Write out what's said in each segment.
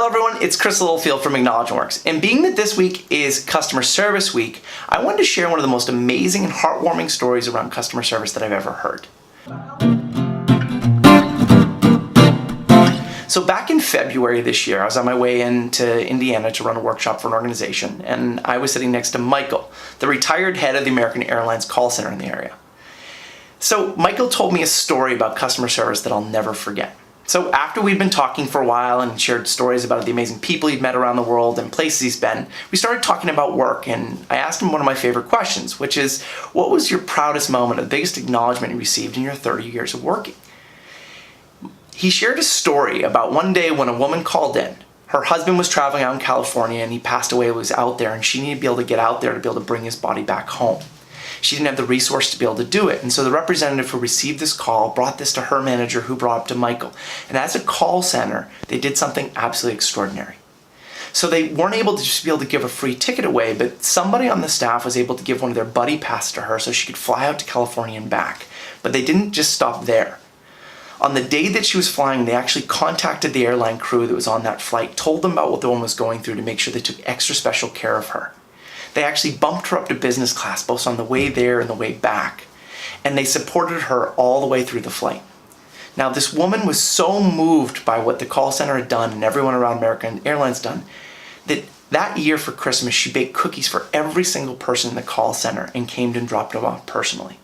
Hello everyone, it's Chris Littlefield from Acknowledgement Works, and being that this week is Customer Service Week, I wanted to share one of the most amazing and heartwarming stories around customer service that I've ever heard. So back in February this year, I was on my way into Indiana to run a workshop for an organization, and I was sitting next to Michael, the retired head of the American Airlines call center in the area. So Michael told me a story about customer service that I'll never forget. So after we'd been talking for a while and shared stories about the amazing people he'd met around the world and places he's been, we started talking about work, and I asked him one of my favorite questions, which is, what was your proudest moment, or the biggest acknowledgement you received in your 30 years of working? He shared a story about one day when a woman called in. Her husband was traveling out in California and he passed away, was out there, and she needed to be able to get out there to be able to bring his body back home. She didn't have the resource to be able to do it. And so the representative who received this call brought this to her manager, who brought it to Michael. And as a call center, they did something absolutely extraordinary. So they weren't able to just be able to give a free ticket away, but somebody on the staff was able to give one of their buddy passes to her so she could fly out to California and back. But they didn't just stop there. On the day that she was flying, they actually contacted the airline crew that was on that flight, told them about what the woman was going through to make sure they took extra special care of her. They actually bumped her up to business class, both on the way there and the way back. And they supported her all the way through the flight. Now, this woman was so moved by what the call center had done and everyone around American Airlines done, that year for Christmas, she baked cookies for every single person in the call center and came and dropped them off personally.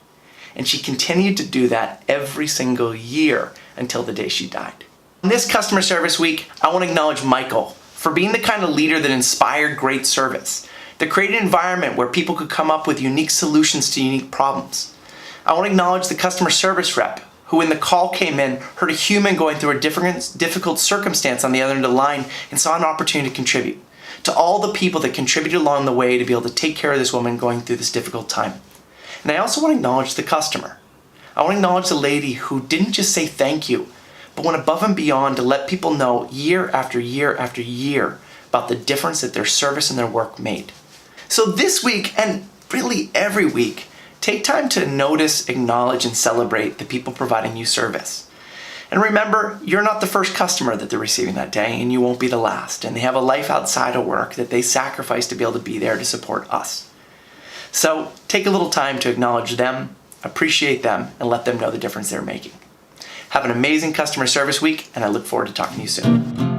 And she continued to do that every single year until the day she died. On this Customer Service Week, I want to acknowledge Michael for being the kind of leader that inspired great service, that created an environment where people could come up with unique solutions to unique problems. I want to acknowledge the customer service rep, who when the call came in, heard a human going through a difficult circumstance on the other end of the line and saw an opportunity to contribute. To all the people that contributed along the way to be able to take care of this woman going through this difficult time. And I also want to acknowledge the customer. I want to acknowledge the lady who didn't just say thank you, but went above and beyond to let people know year after year after year about the difference that their service and their work made. So this week, and really every week, take time to notice, acknowledge, and celebrate the people providing you service. And remember, you're not the first customer that they're receiving that day, and you won't be the last. And they have a life outside of work that they sacrifice to be able to be there to support us. So take a little time to acknowledge them, appreciate them, and let them know the difference they're making. Have an amazing Customer Service Week, and I look forward to talking to you soon.